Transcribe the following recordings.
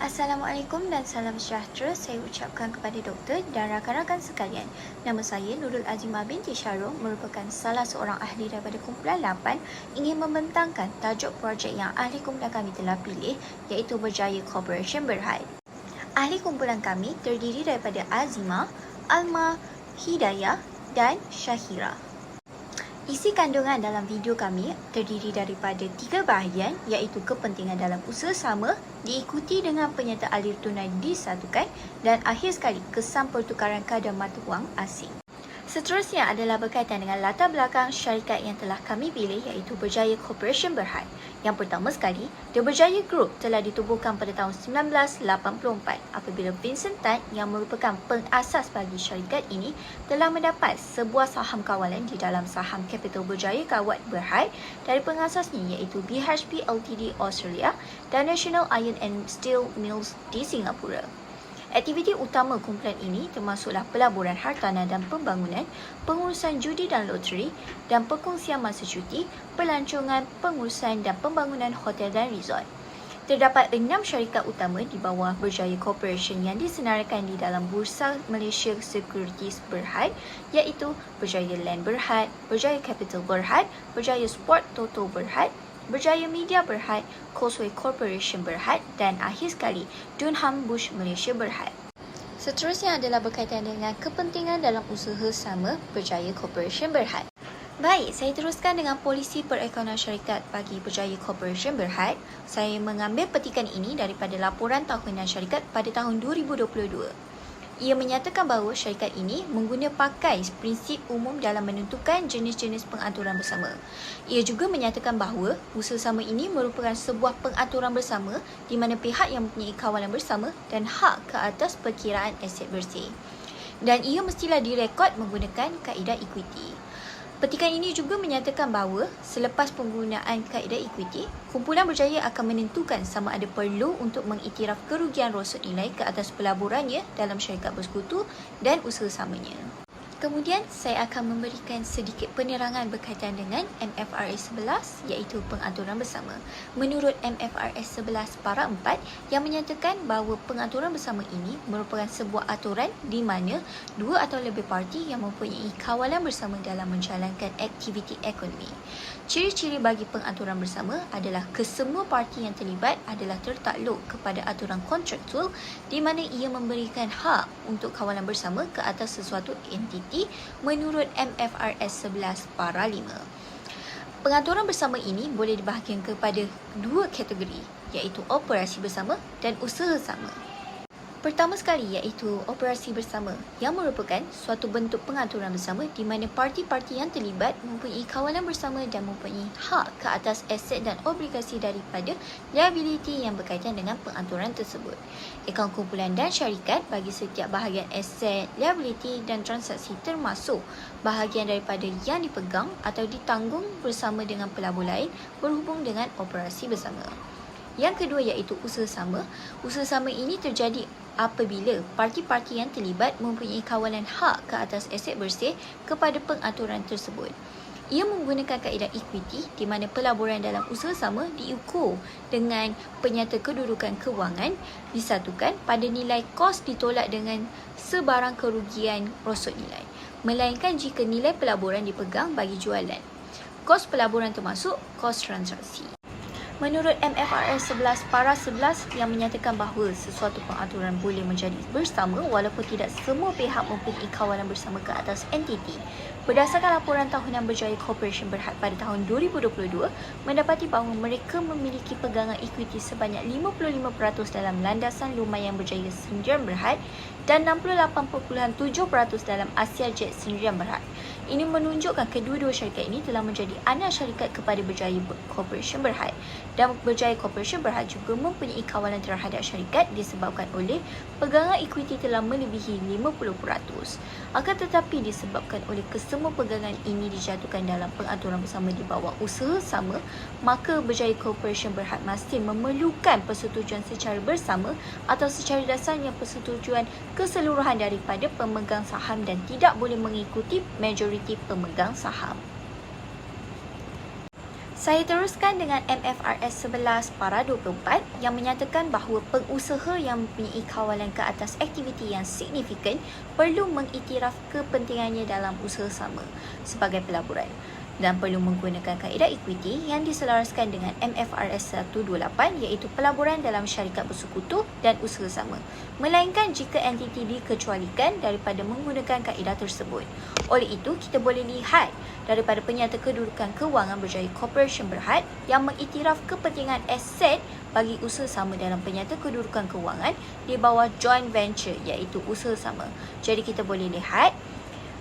Assalamualaikum dan salam sejahtera saya ucapkan kepada doktor dan rakan-rakan sekalian. Nama saya Nurul Azimah binti Syarul, merupakan salah seorang ahli daripada kumpulan 8 ingin membentangkan tajuk projek yang ahli kumpulan kami telah pilih, iaitu Berjaya Corporation Berhad. Ahli kumpulan kami terdiri daripada Azimah, Alma, Hidayah dan Syahira. Isi kandungan dalam video kami terdiri daripada 3 bahagian, iaitu kepentingan dalam usaha sama, diikuti dengan penyertaan alir tunai disatukan, dan akhir sekali kesan pertukaran kadar mata wang asing. Seterusnya adalah berkaitan dengan latar belakang syarikat yang telah kami pilih, iaitu Berjaya Corporation Berhad. Yang pertama sekali, The Berjaya Group telah ditubuhkan pada tahun 1984 apabila Vincent Tan yang merupakan pengasas bagi syarikat ini telah mendapat sebuah saham kawalan di dalam saham kapital Berjaya Kawat Berhad dari pengasasnya, iaitu BHP Ltd Australia dan National Iron and Steel Mills di Singapura. Aktiviti utama kumpulan ini termasuklah pelaburan hartanah dan pembangunan, pengurusan judi dan loteri, dan perkongsian masa cuti, pelancongan, pengurusan dan pembangunan hotel dan resort. Terdapat 6 syarikat utama di bawah Berjaya Corporation yang disenaraikan di dalam Bursa Malaysia Securities Berhad, iaitu Berjaya Land Berhad, Berjaya Capital Berhad, Berjaya Sport Toto Berhad, Berjaya Media Berhad, Causeway Corporation Berhad, dan akhir sekali Dunham Bush Malaysia Berhad. Seterusnya adalah berkaitan dengan kepentingan dalam usaha sama Berjaya Corporation Berhad. Baik, saya teruskan dengan polisi perekonomian syarikat bagi Berjaya Corporation Berhad. Saya mengambil petikan ini daripada laporan tahunan syarikat pada tahun 2022. Ia menyatakan bahawa syarikat ini pakai prinsip umum dalam menentukan jenis-jenis pengaturan bersama. Ia juga menyatakan bahawa usaha sama ini merupakan sebuah pengaturan bersama di mana pihak yang mempunyai kawalan bersama dan hak ke atas perkiraan aset bersih. Dan ia mestilah direkod menggunakan kaedah equity. Petikan ini juga menyatakan bahawa selepas penggunaan kaedah equity, kumpulan Berjaya akan menentukan sama ada perlu untuk mengiktiraf kerugian rosot nilai ke atas pelaburannya dalam syarikat bersekutu dan usaha samanya. Kemudian, saya akan memberikan sedikit penerangan berkaitan dengan MFRS 11, iaitu pengaturan bersama. Menurut MFRS 11 para 4 yang menyatakan bahawa pengaturan bersama ini merupakan sebuah aturan di mana dua atau lebih parti yang mempunyai kawalan bersama dalam menjalankan aktiviti ekonomi. Ciri-ciri bagi pengaturan bersama adalah kesemua parti yang terlibat adalah tertakluk kepada aturan kontraktual di mana ia memberikan hak untuk kawalan bersama ke atas sesuatu entiti menurut MFRS 11 para 5. Pengaturan bersama ini boleh dibahagikan kepada 2 kategori, iaitu operasi bersama dan usaha sama. Pertama sekali iaitu operasi bersama yang merupakan suatu bentuk pengaturan bersama di mana parti-parti yang terlibat mempunyai kawalan bersama dan mempunyai hak ke atas aset dan obligasi daripada liability yang berkaitan dengan pengaturan tersebut. Akaun kumpulan dan syarikat bagi setiap bahagian aset, liability dan transaksi termasuk bahagian daripada yang dipegang atau ditanggung bersama dengan pelabur lain berhubung dengan operasi bersama. Yang kedua iaitu usaha sama. Usaha sama ini terjadi apabila parti-parti yang terlibat mempunyai kawalan hak ke atas aset bersih kepada pengaturan tersebut. Ia menggunakan kaedah equity di mana pelaburan dalam usaha sama diukur dengan penyata kedudukan kewangan disatukan pada nilai kos ditolak dengan sebarang kerugian rosot nilai, melainkan jika nilai pelaburan dipegang bagi jualan. Kos pelaburan termasuk kos transaksi. Menurut MFRS 11 para 11 yang menyatakan bahawa sesuatu pengaturan boleh menjadi bersama walaupun tidak semua pihak mempunyai kawalan bersama ke atas entiti. Berdasarkan laporan tahunan Berjaya Corporation Berhad pada tahun 2022, mendapati bahawa mereka memiliki pegangan ekuiti sebanyak 55% dalam landasan lumayan Berjaya Sdn Berhad dan 68.7% dalam Asia Jet Sdn Berhad. Ini menunjukkan kedua-dua syarikat ini telah menjadi anak syarikat kepada Berjaya Corporation Berhad, dan Berjaya Corporation Berhad juga mempunyai kawalan terhadap syarikat disebabkan oleh pegangan ekuiti telah melebihi 50%. Akan tetapi disebabkan oleh kesemua pegangan ini dijatuhkan dalam pengaturan bersama di bawah usaha sama, maka Berjaya Corporation Berhad masih memerlukan persetujuan secara bersama atau secara dasarnya persetujuan keseluruhan daripada pemegang saham dan tidak boleh mengikuti majoriti pemegang saham. Saya teruskan dengan MFRS 11 para 24 yang menyatakan bahawa pengusaha yang mempunyai kawalan ke atas aktiviti yang signifikan perlu mengiktiraf kepentingannya dalam usaha sama sebagai pelaburan dan perlu menggunakan kaedah ekuiti yang diselaraskan dengan MFRS 128 iaitu pelaburan dalam syarikat bersekutu dan usaha sama, melainkan jika entiti dikecualikan daripada menggunakan kaedah tersebut. Oleh itu, kita boleh lihat daripada penyata kedudukan kewangan Berjaya Corporation Berhad yang mengiktiraf kepentingan aset bagi usaha sama dalam penyata kedudukan kewangan di bawah joint venture iaitu usaha sama. Jadi kita boleh lihat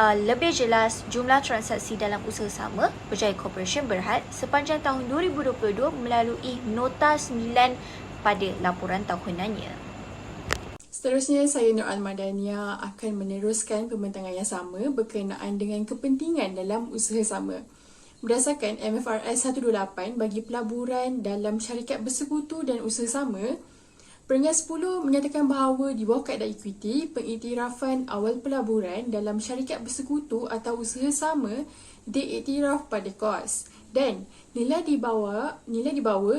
lebih jelas jumlah transaksi dalam usaha sama Berjaya Corporation Berhad sepanjang tahun 2022 melalui Nota 9 pada laporan tahunannya. Seterusnya, saya Nur Al-Madania akan meneruskan pembentangan yang sama berkenaan dengan kepentingan dalam usaha sama. Berdasarkan MFRS 128 bagi pelaburan dalam syarikat bersekutu dan usaha sama, Peringkat 10 menyatakan bahawa di bawah kaedah ekuiti, pengiktirafan awal pelaburan dalam syarikat bersekutu atau usaha sama diiktiraf pada kos dan nilai di bawah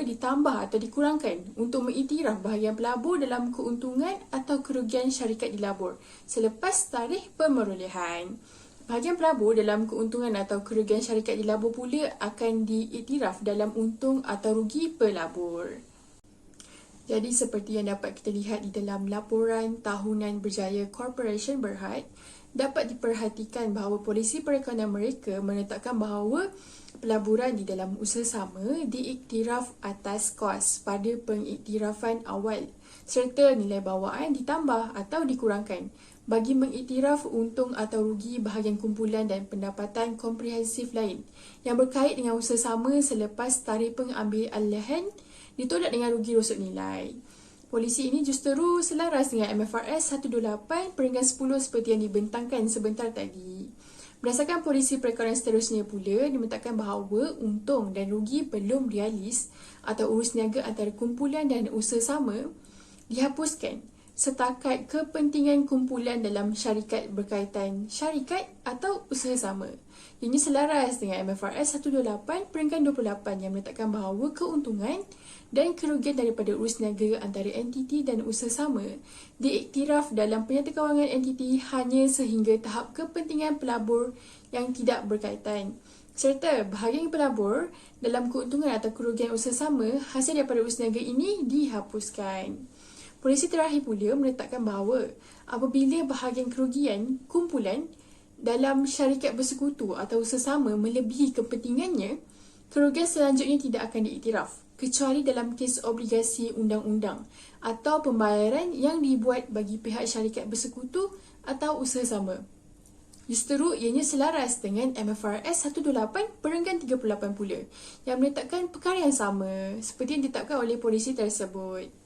ditambah atau dikurangkan untuk mengiktiraf bahagian pelabur dalam keuntungan atau kerugian syarikat dilabur selepas tarikh pemerolehan. Bahagian pelabur dalam keuntungan atau kerugian syarikat dilabur pula akan diiktiraf dalam untung atau rugi pelabur. Jadi seperti yang dapat kita lihat di dalam laporan tahunan Berjaya Corporation Berhad, dapat diperhatikan bahawa polisi perekonomian mereka menetapkan bahawa pelaburan di dalam usaha sama diiktiraf atas kos pada pengiktirafan awal serta nilai bawaan ditambah atau dikurangkan bagi mengiktiraf untung atau rugi bahagian kumpulan dan pendapatan komprehensif lain yang berkait dengan usaha sama selepas tarikh pengambilan ditolak dengan rugi rosok nilai. Polisi ini justeru selaras dengan MFRS 128 peringkat 10 seperti yang dibentangkan sebentar tadi. Berdasarkan polisi perekonomian seterusnya pula, dimentakkan bahawa untung dan rugi belum realis atau urus niaga antara kumpulan dan usaha sama dihapuskan setakat kepentingan kumpulan dalam syarikat berkaitan syarikat atau usaha sama. Ini selaras dengan MFRS 128 peringkat 28 yang menetapkan bahawa keuntungan dan kerugian daripada urus niaga antara entiti dan usaha sama diiktiraf dalam penyata kewangan entiti hanya sehingga tahap kepentingan pelabur yang tidak berkaitan serta bahagian pelabur dalam keuntungan atau kerugian usaha sama hasil daripada urus niaga ini dihapuskan. Polisi terakhir pula menetapkan bahawa apabila bahagian kerugian kumpulan dalam syarikat bersekutu atau usaha sama melebihi kepentingannya, kerugian selanjutnya tidak akan diiktiraf kecuali dalam kes obligasi undang-undang atau pembayaran yang dibuat bagi pihak syarikat bersekutu atau usaha sama. Justeru ianya selaras dengan MFRS 128 peringkat 38 pula yang menetapkan perkara yang sama seperti yang ditetapkan oleh polisi tersebut.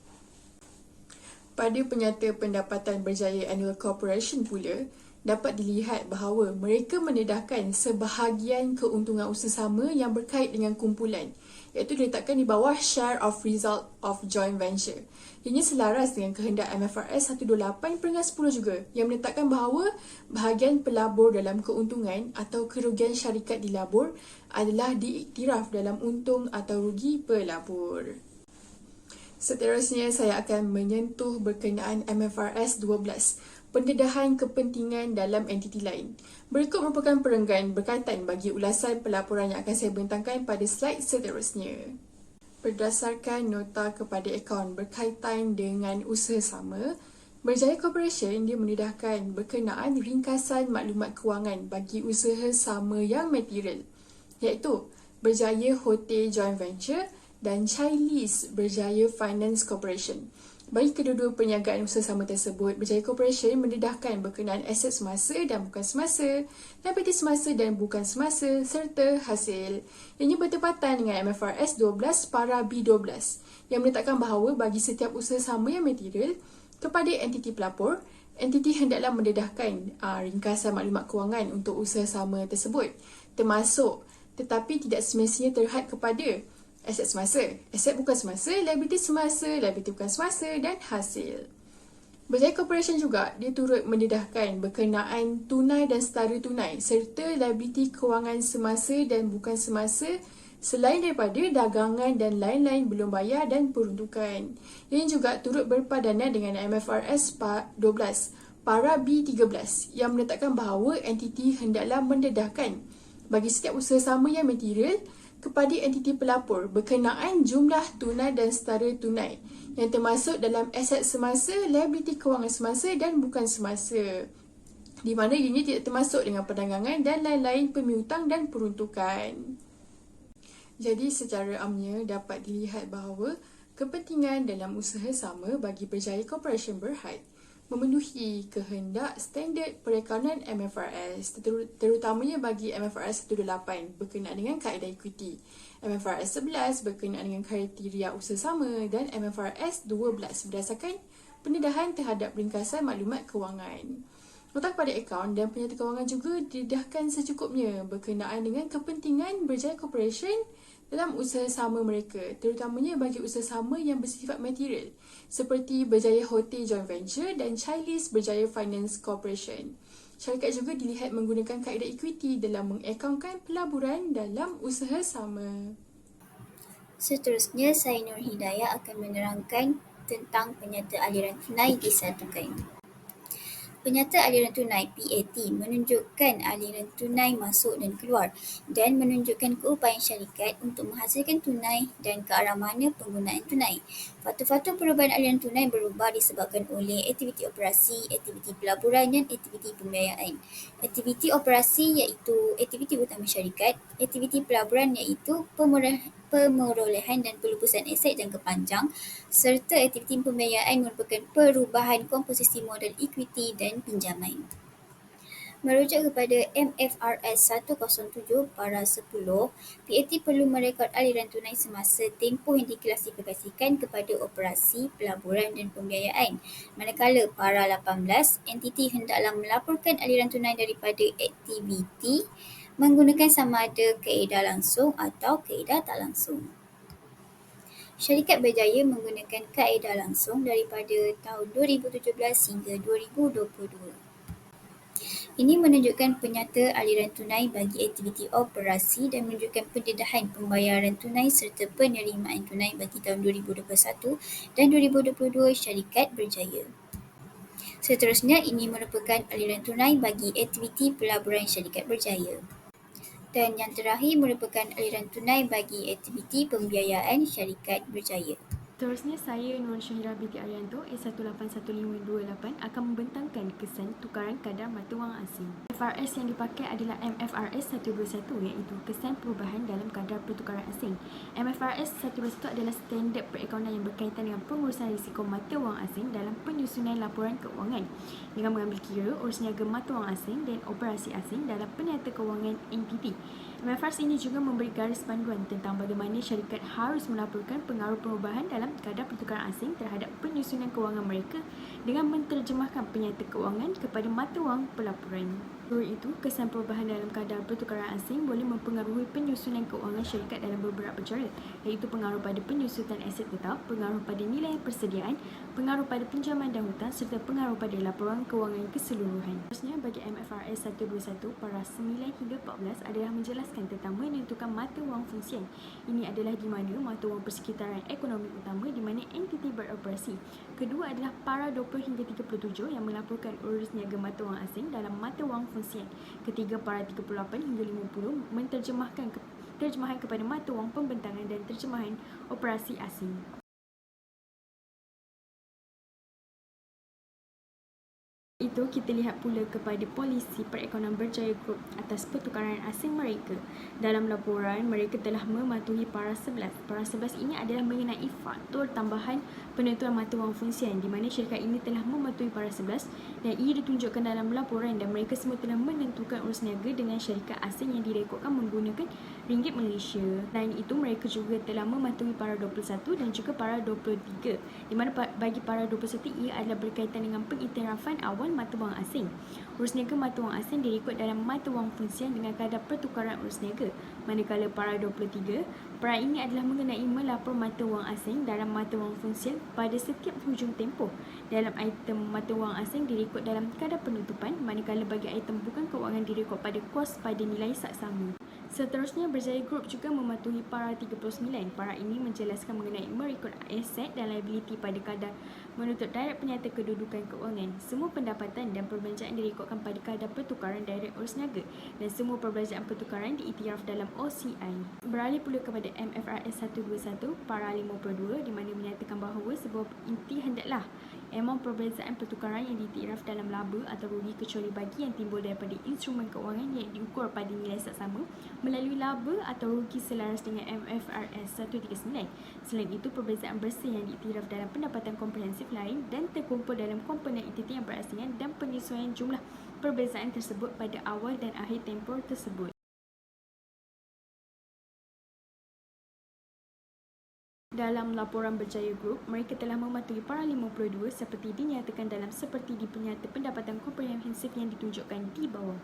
Pada penyata pendapatan Berjaya Annual Corporation pula, dapat dilihat bahawa mereka mendedahkan sebahagian keuntungan usaha sama yang berkait dengan kumpulan, iaitu diletakkan di bawah share of result of joint venture. Ini selaras dengan kehendak MFRS 128 peringkat 10 juga yang menetapkan bahawa bahagian pelabur dalam keuntungan atau kerugian syarikat dilabur adalah diiktiraf dalam untung atau rugi pelabur. Seterusnya, saya akan menyentuh berkenaan MFRS 12, pendedahan kepentingan dalam entiti lain. Berikut merupakan perenggan berkaitan bagi ulasan pelaporan yang akan saya bentangkan pada slide seterusnya. Berdasarkan nota kepada akaun berkaitan dengan usaha sama, Berjaya Corporation dia mendedahkan berkenaan ringkasan maklumat kewangan bagi usaha sama yang material, iaitu Berjaya Hotel Joint Venture dan Chinese Berjaya Finance Corporation. Bagi kedua-dua perniagaan usaha sama tersebut, Berjaya Corporation mendedahkan berkenaan aset semasa dan bukan semasa, liability semasa dan bukan semasa serta hasil. Ini bertepatan dengan MFRS 12 para B12 yang menetapkan bahawa bagi setiap usaha sama yang material kepada entiti pelapor, entiti hendaklah mendedahkan ringkasan maklumat kewangan untuk usaha sama tersebut, termasuk tetapi tidak semestinya terhad kepada aset semasa, aset bukan semasa, liability bukan semasa dan hasil. Berjaya Corporation juga dia turut mendedahkan berkenaan tunai dan setara tunai serta liability kewangan semasa dan bukan semasa selain daripada dagangan dan lain-lain belum bayar dan peruntukan. Yang juga turut berpadanan dengan MFRS 12 para B13 yang menetapkan bahawa entiti hendaklah mendedahkan bagi setiap usaha sama yang material kepada entiti pelapor berkenaan jumlah tunai dan setara tunai yang termasuk dalam aset semasa, liability kewangan semasa dan bukan semasa, di mana ianya tidak termasuk dengan perdagangan dan lain-lain pemiutang dan peruntukan. Jadi secara amnya dapat dilihat bahawa kepentingan dalam usaha sama bagi Berjaya Corporation Berhad memenuhi kehendak standard perekonomian MFRS, terutamanya bagi MFRS 18 berkenaan dengan kaedah ekuiti, MFRS 11 berkenaan dengan kriteria usaha sama dan MFRS 12 berdasarkan pendedahan terhadap ringkasan maklumat kewangan. Nota kepada akaun dan penyata kewangan juga didedahkan secukupnya berkenaan dengan kepentingan Berjaya Corporation dalam usaha sama mereka, terutamanya bagi usaha sama yang bersifat material seperti Berjaya Hotel Joint Venture dan Chillis Berjaya Finance Corporation. Syarikat juga dilihat menggunakan kaedah ekuiti dalam mengakaunkan pelaburan dalam usaha sama. Seterusnya, saya Nur Hidayah akan menerangkan tentang penyata aliran tunai disatukan. Penyata aliran tunai PAT menunjukkan aliran tunai masuk dan keluar dan menunjukkan keupayaan syarikat untuk menghasilkan tunai dan ke arah mana penggunaan tunai. Faktor-faktor perubahan aliran tunai berubah disebabkan oleh aktiviti operasi, aktiviti pelaburan dan aktiviti pembiayaan. Aktiviti operasi iaitu aktiviti utama syarikat, aktiviti pelaburan iaitu pemerolehan dan pelupusan aset jangka panjang, serta aktiviti pembiayaan merupakan perubahan komposisi modal ekuiti dan pinjaman. Merujuk kepada MFRS 107 para 10, PAT perlu merekod aliran tunai semasa tempoh yang diklasifikasikan kepada operasi, pelaburan dan pembiayaan. Manakala para 18, entiti hendaklah melaporkan aliran tunai daripada aktiviti menggunakan sama ada kaedah langsung atau kaedah tak langsung. Syarikat Berjaya menggunakan kaedah langsung daripada tahun 2017 hingga 2022. Ini menunjukkan penyata aliran tunai bagi aktiviti operasi dan menunjukkan pendedahan pembayaran tunai serta penerimaan tunai bagi tahun 2021 dan 2022 Syarikat Berjaya. Seterusnya, ini merupakan aliran tunai bagi aktiviti pelaburan Syarikat Berjaya. Dan yang terakhir merupakan aliran tunai bagi aktiviti pembiayaan Syarikat Berjaya. Seterusnya, saya Nur Syahira binti Arianto A181528 akan membentangkan kesan tukaran kadar mata wang asing. MFRS yang dipakai adalah MFRS 121 iaitu kesan perubahan dalam kadar pertukaran asing. MFRS 121 adalah standard perekonomian yang berkaitan dengan pengurusan risiko mata wang asing dalam penyusunan laporan keuangan dengan mengambil kira urus niaga mata wang asing dan operasi asing dalam penyata keuangan entiti. MFRS ini juga memberi garis panduan tentang bagaimana syarikat harus melaporkan pengaruh perubahan dalam kadar pertukaran asing terhadap penyusunan kewangan mereka dengan menterjemahkan penyata keuangan kepada mata wang pelaporan. Menurut itu, kesan perubahan dalam kadar pertukaran asing boleh mempengaruhi penyusunan keuangan syarikat dalam beberapa cara, iaitu pengaruh pada penyusutan aset tetap, pengaruh pada nilai persediaan, pengaruh pada pinjaman dan hutang serta pengaruh pada laporan keuangan keseluruhan. Seterusnya, bagi MFRS 121, paraf 9 hingga 14 adalah menjelaskan tentang menentukan mata wang fungsian. Ini adalah di mana mata wang persekitaran ekonomi utama di mana entiti beroperasi. Kedua adalah para 20 hingga 37 yang melaporkan urus niaga mata wang asing dalam mata wang fungsian. Ketiga, para 38 hingga 50 menterjemahkan terjemahan kepada mata wang pembentangan dan terjemahan operasi asing. Itu kita lihat pula kepada polisi perekonomian Berjaya Group atas pertukaran asing mereka. Dalam laporan, mereka telah mematuhi para 11. Para 11 ini adalah mengenai faktor tambahan penentuan mata wang fungsian di mana syarikat ini telah mematuhi para 11 dan ia ditunjukkan dalam laporan dan mereka semua telah menentukan urus niaga dengan syarikat asing yang direkodkan menggunakan ringgit Malaysia. Selain itu, mereka juga telah mematuhi para 21 dan juga para 23 di mana bagi para 21 ia adalah berkaitan dengan pengiktirafan awal mata wang asing. Urus niaga mata wang asing direkod dalam mata wang fungsian dengan kadar pertukaran urus niaga. Manakala para 23, perkara ini adalah mengenai melapor mata wang asing dalam mata wang fungsian pada setiap hujung tempoh. Dalam item mata wang asing direkod dalam kadar penutupan, manakala bagi item bukan keuangan direkod pada kos pada nilai saksama. Seterusnya, Berjaya Group juga mematuhi para 39. Para ini menjelaskan mengenai merekod aset dan liability pada kadar menuntut direct penyata kedudukan keuangan. Semua pendapatan dan perbelanjaan direkodkan pada kadar pertukaran direct urus niaga dan semua perbelanjaan pertukaran diiktiraf dalam OCI. Beralih pula kepada MFRS 121 para 52 di mana menyatakan bahawa sebuah inti hendaklah amount perbezaan pertukaran yang diiktiraf dalam laba atau rugi kecuali bagi yang timbul daripada instrumen keuangan yang diukur pada nilai seksama melalui laba atau rugi selaras dengan MFRS 139. Selain itu, perbezaan bersih yang diiktiraf dalam pendapatan komprehensif lain dan terkumpul dalam komponen entiti yang berasingan dan penyesuaian jumlah perbezaan tersebut pada awal dan akhir tempoh tersebut. Dalam laporan Berjaya Group, mereka telah mematuhi para 52 seperti dinyatakan dalam seperti di penyata pendapatan komprehensif yang ditunjukkan di bawah.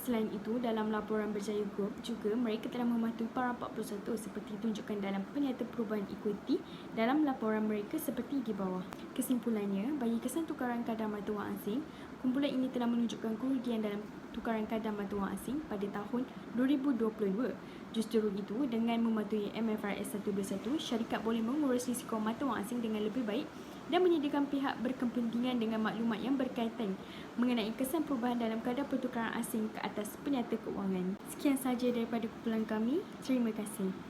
Selain itu, dalam laporan Berjaya Group juga mereka telah mematuhi para 41 seperti ditunjukkan dalam penyata perubahan ekuiti dalam laporan mereka seperti di bawah. Kesimpulannya, bagi kesan tukaran kadar mata wang asing, kumpulan ini telah menunjukkan kerugian dalam tukaran kadar mata wang asing pada tahun 2022. Justru itu, dengan mematuhi MFRS 121, syarikat boleh mengurus risiko mata wang asing dengan lebih baik dan menyediakan pihak berkepentingan dengan maklumat yang berkaitan mengenai kesan perubahan dalam kadar pertukaran asing ke atas penyata keuangan. Sekian sahaja daripada kumpulan kami. Terima kasih.